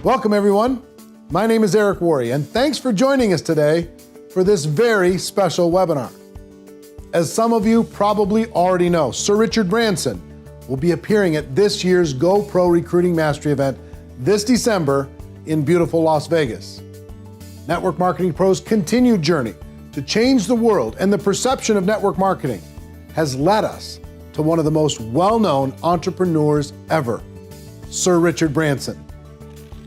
Welcome everyone. My name is Eric Worre, and thanks for joining us today for this very special webinar. As some of you probably already know, Sir Richard Branson will be appearing at this year's GoPro Recruiting Mastery event this December in beautiful Las Vegas. Network Marketing Pro's continued journey to change the world and the perception of network marketing has led us to one of the most well-known entrepreneurs ever, Sir Richard Branson.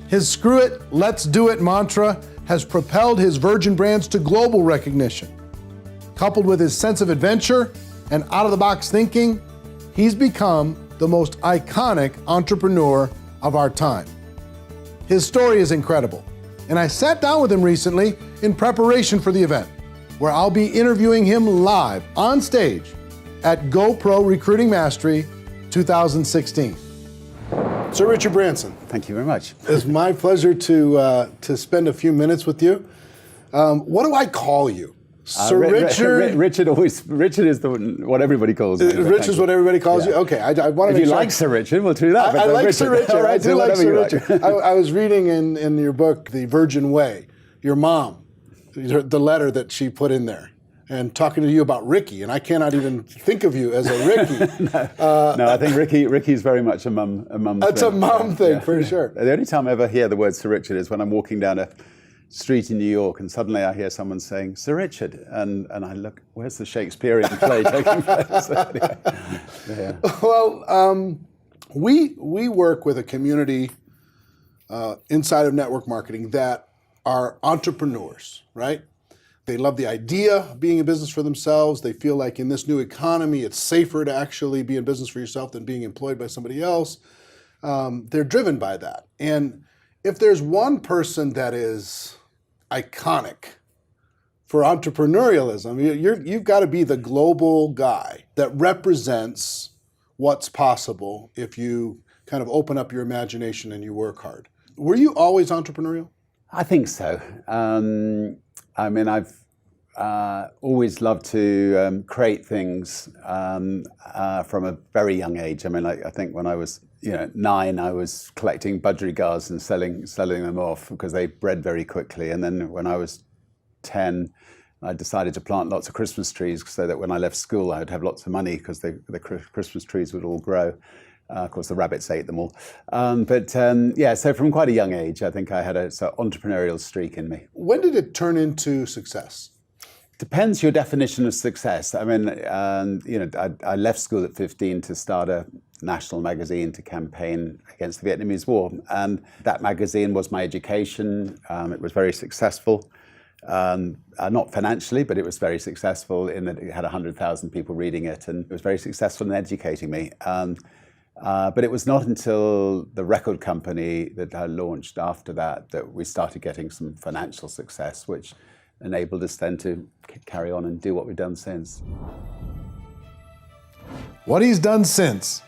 His "Screw it, let's do it" mantra has propelled his Virgin brands to global recognition. Coupled with his sense of adventure and out-of-the-box thinking, he's become the most iconic entrepreneur of our time. His story is incredible, and I sat down with him recently in preparation for the event, where I'll be interviewing him live on stage at GoPro Recruiting Mastery 2016. Sir Richard Branson. Thank you very much. It's my pleasure to spend a few minutes with you. What do I call you? Sir Richard? Richard is what everybody calls me. Rich is what everybody calls you? Okay, I want to If you like Sir Richard, we'll do that. I like Sir Richard. All right, I do like Sir Richard. I was reading in your book, The Virgin Way, your mom, the letter that she put in there, and talking to you about Ricky, and I cannot even think of you as a Ricky. No, I think Ricky's very much a mum thing. That's a mum thing, for sure. The only time I ever hear the word Sir Richard is when I'm walking down a street in New York and suddenly I hear someone saying, "Sir Richard," and I look, where's the Shakespearean play taking place? Yeah. Well, we work with a community inside of network marketing that are entrepreneurs, right? They love the idea of being in business for themselves. They feel like in this new economy, it's safer to actually be in business for yourself than being employed by somebody else. They're driven by that. And if there's one person that is iconic for entrepreneurialism, you've got to be the global guy that represents what's possible if you kind of open up your imagination and you work hard. Were you always entrepreneurial? I think so. I mean, I've always loved to create things from a very young age. I mean, I think when I was 9, I was collecting budgerigars and selling them off because they bred very quickly. And then when I was 10, I decided to plant lots of Christmas trees so that when I left school, I would have lots of money because the Christmas trees would all grow. Of course, the rabbits ate them all. So from quite a young age, I think I had a sort of entrepreneurial streak in me. When did it turn into success? Depends your definition of success. I mean, I left school at 15 to start a national magazine to campaign against the Vietnamese War. And that magazine was my education. It was very successful. Not financially, but it was very successful in that it had 100,000 people reading it. And it was very successful in educating me. But it was not until the record company that I launched after that we started getting some financial success, which enabled us then to carry on and do what we've done since. What he's done since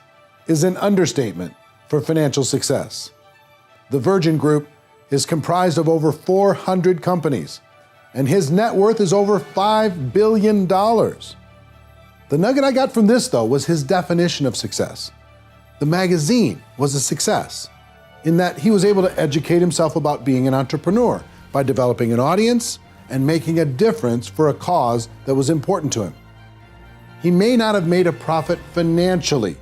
is an understatement for financial success. The Virgin Group is comprised of over 400 companies, and his net worth is over $5 billion. The nugget I got from this, though, was his definition of success. The magazine was a success in that he was able to educate himself about being an entrepreneur by developing an audience and making a difference for a cause that was important to him. He may not have made a profit financially,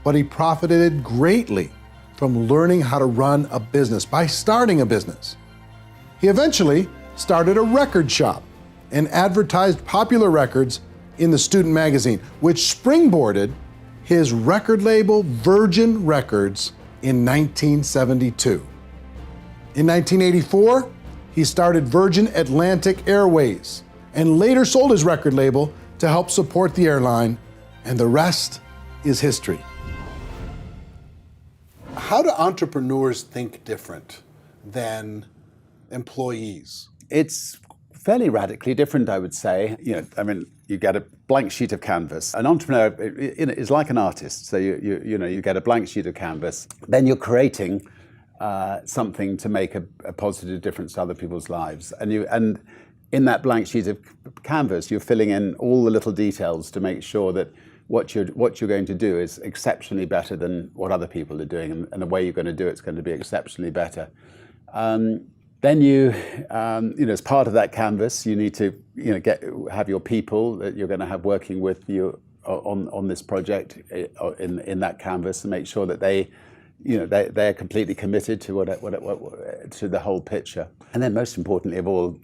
but he profited greatly from learning how to run a business by starting a business. He eventually started a record shop and advertised popular records in the student magazine, which springboarded his record label, Virgin Records, in 1972. In 1984, he started Virgin Atlantic Airways and later sold his record label to help support the airline, and the rest is history. How do entrepreneurs think different than employees? It's fairly radically different, I would say. You get a blank sheet of canvas. An entrepreneur is like an artist. So you get a blank sheet of canvas, then you're creating something to make a positive difference to other people's lives. And in that blank sheet of canvas, you're filling in all the little details to make sure that what you're going to do is exceptionally better than what other people are doing, and the way you're going to do it's going to be exceptionally better. Then as part of that canvas, you need to, have your people that you're going to have working with you on this project in that canvas, and make sure that they're completely committed to to the whole picture. And then, most importantly of all,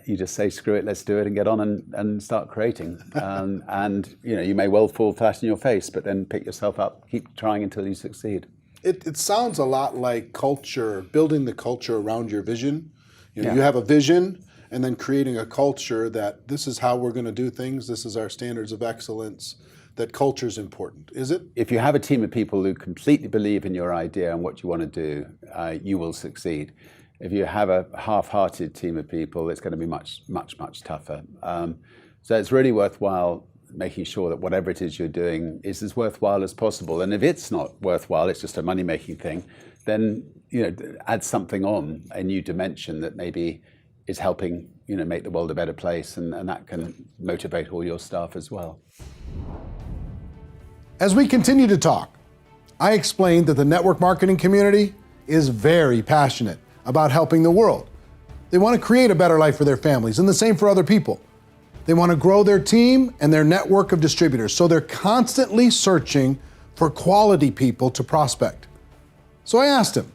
you just say, screw it, let's do it, and get on and start creating. And you may well fall flat in your face, but then pick yourself up, keep trying until you succeed. It sounds a lot like culture, building the culture around your vision. You Yeah. have a vision, and then creating a culture that this is how we're going to do things, this is our standards of excellence, that culture is important. Is it? If you have a team of people who completely believe in your idea and what you want to do, you will succeed. If you have a half-hearted team of people, it's going to be much, much, much tougher. So it's really worthwhile making sure that whatever it is you're doing is as worthwhile as possible. And if it's not worthwhile, it's just a money-making thing, then add something on, a new dimension that maybe is helping make the world a better place, and that can motivate all your staff as well. As we continue to talk, I explained that the network marketing community is very passionate about helping the world. They want to create a better life for their families, and the same for other people. They want to grow their team and their network of distributors, so they're constantly searching for quality people to prospect. So I asked him,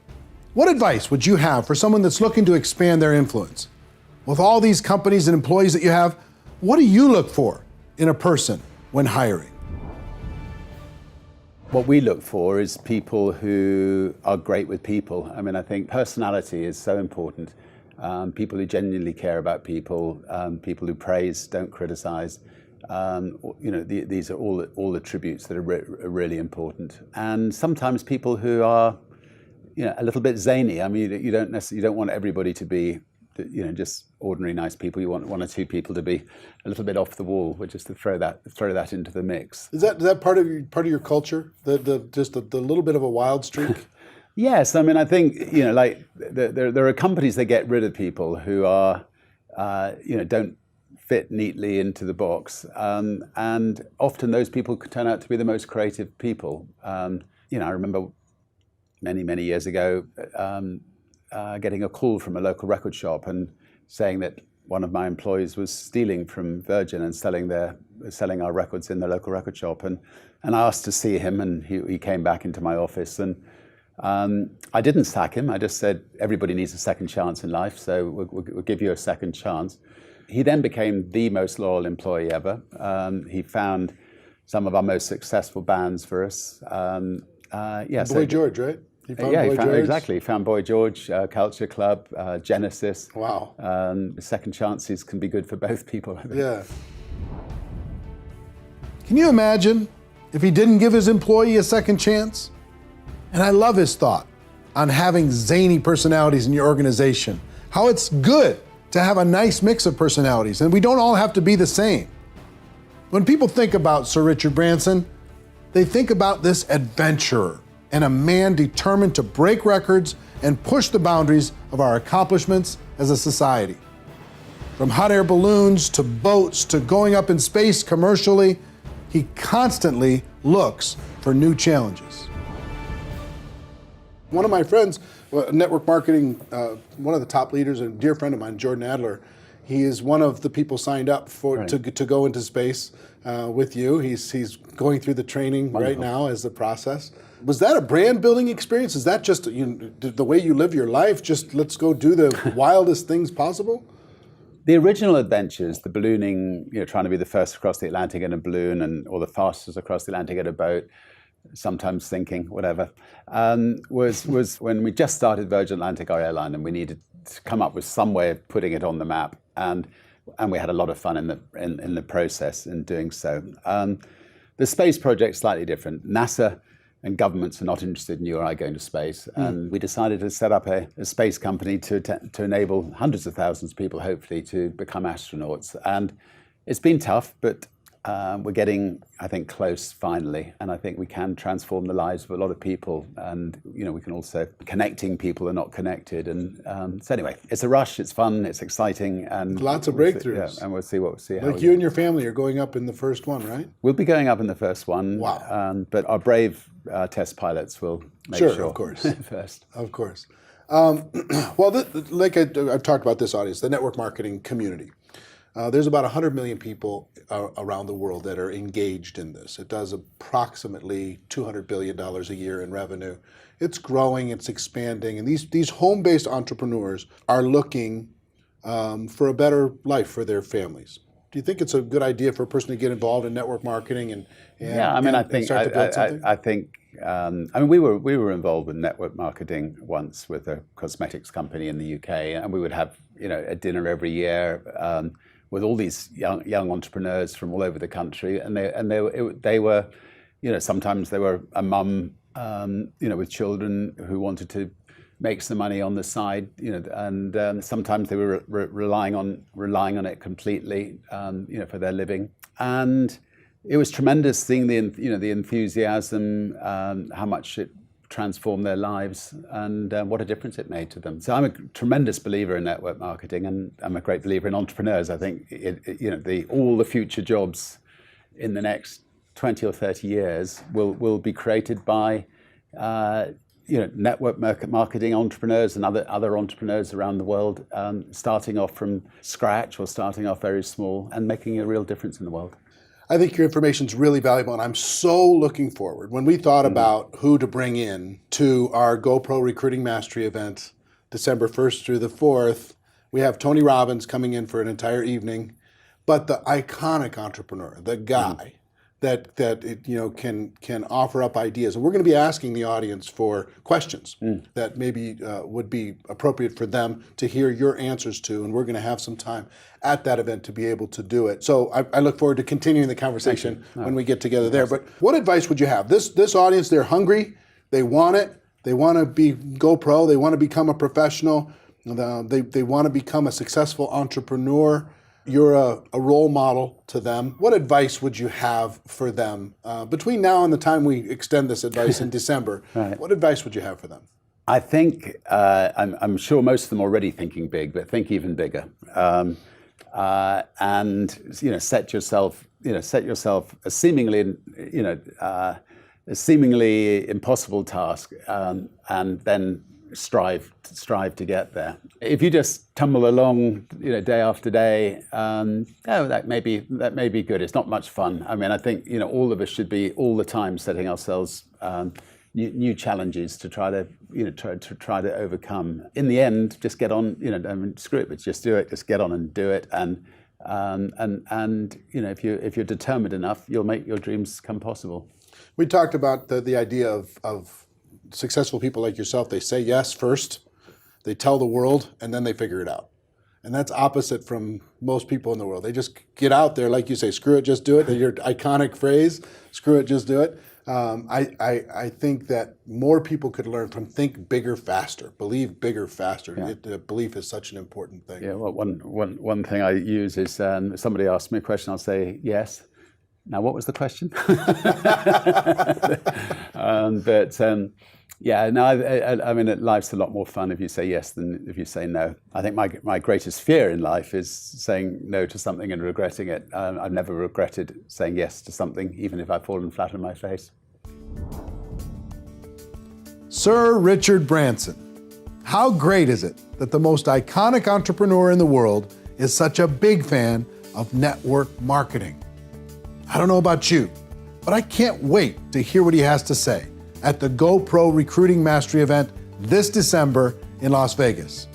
what advice would you have for someone that's looking to expand their influence? With all these companies and employees that you have, what do you look for in a person when hiring? What we look for is people who are great with people. I mean, I think personality is so important. People who genuinely care about people, people who praise, don't criticize. These are all the attributes that are really important. And sometimes people who are, a little bit zany. I mean, you don't want everybody to be, just ordinary nice people. You want one or two people to be a little bit off the wall, but just to throw that into the mix. Is that part of your culture? Just the little bit of a wild streak? Yes, I mean, I think there are companies that get rid of people who are don't fit neatly into the box, and often those people could turn out to be the most creative people. I remember many years ago getting a call from a local record shop and saying that one of my employees was stealing from Virgin and selling our records in the local record shop, and I asked to see him, and he came back into my office, and I didn't sack him. I just said, everybody needs a second chance in life, so we'll give you a second chance. He then became the most loyal employee ever. He found some of our most successful bands for us. Boy George, right? He found Yeah, Boy George? exactly. He found Boy George, Culture Club, Genesis. Wow. Second chances can be good for both people, I think. Yeah. Can you imagine if he didn't give his employee a second chance? And I love his thought on having zany personalities in your organization, how it's good to have a nice mix of personalities, and we don't all have to be the same. When people think about Sir Richard Branson, they think about this adventurer and a man determined to break records and push the boundaries of our accomplishments as a society. From hot air balloons to boats to going up in space commercially, he constantly looks for new challenges. One of my friends, network marketing, one of the top leaders, and a dear friend of mine, Jordan Adler, he is one of the people signed up to go into space with you. He's going through the training right now as the process. Was that a brand building experience? Is that just the way you live your life? Just let's go do the wildest things possible? The original adventures, the ballooning, trying to be the first across the Atlantic in a balloon, or the fastest across the Atlantic in a boat, sometimes thinking, whatever, was when we just started Virgin Atlantic, our airline, and we needed to come up with some way of putting it on the map, and we had a lot of fun in the process in doing so. The space project's slightly different. NASA and governments are not interested in you or I going to space, and we decided to set up a space company to enable hundreds of thousands of people, hopefully, to become astronauts. And it's been tough, but we're getting, I think, close finally, and I think we can transform the lives of a lot of people, and we can also connecting people who are not connected. And so anyway, it's a rush, it's fun, it's exciting, and lots of breakthroughs. And we'll see how. Like you and your family are going up in the first one, right? We'll be going up in the first one. Wow! But our brave test pilots will make sure, of course, first. Of course. Well, like I've talked about this audience, the network marketing community. There's about 100 million people around the world that are engaged in this. It does approximately $200 billion a year in revenue. It's growing, it's expanding, and these home-based entrepreneurs are looking for a better life for their families. Do you think it's a good idea for a person to get involved in network marketing and start to build something? I think we were involved with network marketing once with a cosmetics company in the UK, and we would have a dinner every year with all these young entrepreneurs from all over the country, and they were sometimes they were a mum with children who wanted to make some money on the side, and sometimes they were relying on it completely, for their living. And it was tremendous seeing the enthusiasm, how much it transformed their lives, and what a difference it made to them. So I'm a tremendous believer in network marketing, and I'm a great believer in entrepreneurs. I think all the future jobs in the next 20 or 30 years will be created by network marketing entrepreneurs and other entrepreneurs around the world, starting off from scratch or starting off very small and making a real difference in the world. I think your information is really valuable, and I'm so looking forward. When we thought about who to bring in to our GoPro Recruiting Mastery event, December 1st through the 4th, we have Tony Robbins coming in for an entire evening, but the iconic entrepreneur, the guy that can offer up ideas. And we're going to be asking the audience for questions that maybe would be appropriate for them to hear your answers to, and we're going to have some time at that event to be able to do it. So I look forward to continuing the conversation when we get together there. But what advice would you have? This audience, they're hungry, they want it, they want to be GoPro, they want to become a professional, they want to become a successful entrepreneur. You're a role model to them. What advice would you have for them between now and the time we extend this advice in December? Right. What advice would you have for them? I think I'm sure most of them are already thinking big, but think even bigger. And set yourself a seemingly impossible task, and then strive to get there. If you just tumble along, day after day, that may be good. It's not much fun. I mean, I think all of us should be all the time setting ourselves new challenges to try to overcome. In the end, just get on. Screw it, but just do it. Just get on and do it. And if you're determined enough, you'll make your dreams come possible. We talked about the idea of successful people like yourself. They say yes first, they tell the world, and then they figure it out. And that's opposite from most people in the world. They just get out there, like you say, screw it, just do it. Your iconic phrase, screw it, just do it. I think that more people could learn from think bigger, faster, believe bigger, faster. Yeah. Belief is such an important thing. Yeah. Well, one thing I use is somebody asks me a question, I'll say yes. Now, what was the question? I mean, life's a lot more fun if you say yes than if you say no. I think my greatest fear in life is saying no to something and regretting it. I've never regretted saying yes to something, even if I've fallen flat on my face. Sir Richard Branson. How great is it that the most iconic entrepreneur in the world is such a big fan of network marketing? I don't know about you, but I can't wait to hear what he has to say at the GoPro Recruiting Mastery event this December in Las Vegas.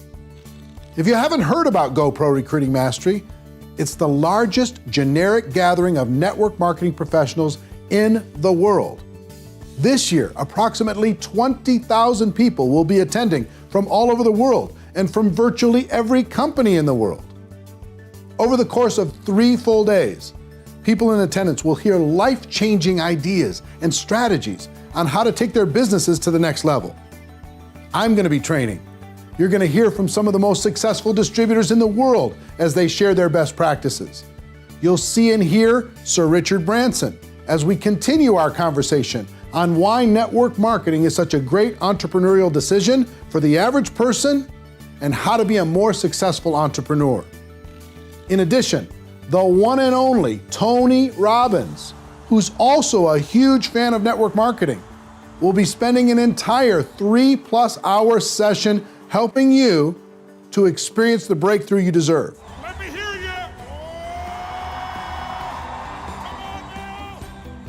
If you haven't heard about GoPro Recruiting Mastery, it's the largest generic gathering of network marketing professionals in the world. This year, approximately 20,000 people will be attending from all over the world and from virtually every company in the world. Over the course of 3 full days, people in attendance will hear life-changing ideas and strategies on how to take their businesses to the next level. I'm going to be training. You're going to hear from some of the most successful distributors in the world as they share their best practices. You'll see and hear Sir Richard Branson as we continue our conversation on why network marketing is such a great entrepreneurial decision for the average person and how to be a more successful entrepreneur. In addition, the one and only Tony Robbins, who's also a huge fan of network marketing, will be spending an entire 3+ hour session helping you to experience the breakthrough you deserve. Let me hear you.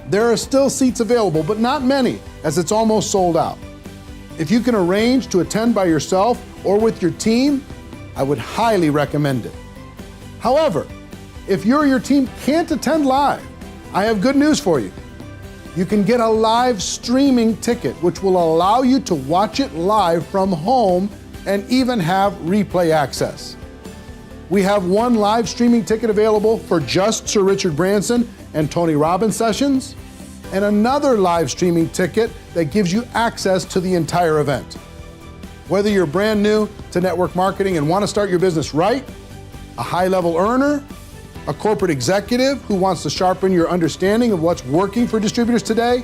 There are still seats available, but not many, as it's almost sold out. If you can arrange to attend by yourself or with your team, I would highly recommend it. However, if you or your team can't attend live, I have good news for you. You can get a live streaming ticket, which will allow you to watch it live from home and even have replay access. We have one live streaming ticket available for just Sir Richard Branson and Tony Robbins sessions, and another live streaming ticket that gives you access to the entire event. Whether you're brand new to network marketing and want to start your business right, a high-level earner, a corporate executive who wants to sharpen your understanding of what's working for distributors today,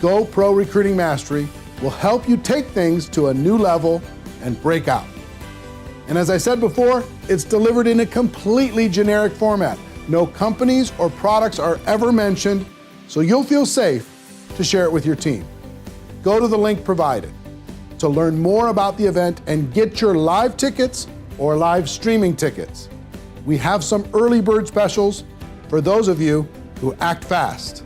Go Pro Recruiting Mastery will help you take things to a new level and break out. And as I said before, it's delivered in a completely generic format. No companies or products are ever mentioned, so you'll feel safe to share it with your team. Go to the link provided to learn more about the event and get your live tickets or live streaming tickets. We have some early bird specials for those of you who act fast.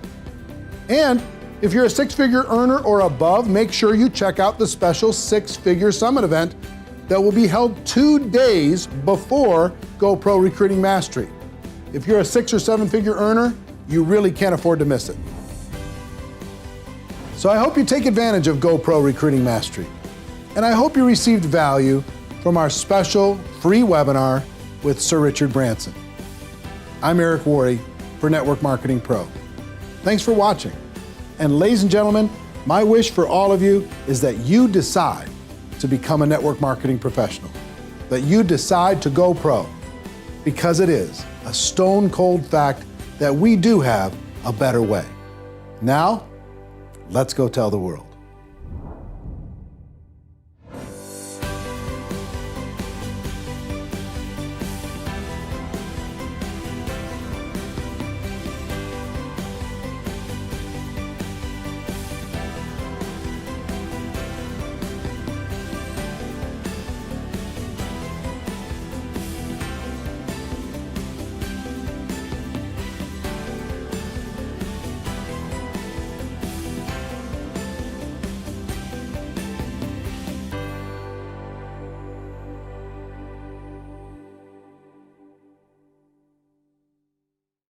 And if you're a six-figure earner or above, make sure you check out the special six-figure summit event that will be held 2 days before Go Pro Recruiting Mastery. If you're a 6 or 7-figure earner, you really can't afford to miss it. So I hope you take advantage of Go Pro Recruiting Mastery. And I hope you received value from our special free webinar with Sir Richard Branson. I'm Eric Worre for Network Marketing Pro. Thanks for watching. And ladies and gentlemen, my wish for all of you is that you decide to become a network marketing professional, that you decide to go pro, because it is a stone cold fact that we do have a better way. Now, let's go tell the world.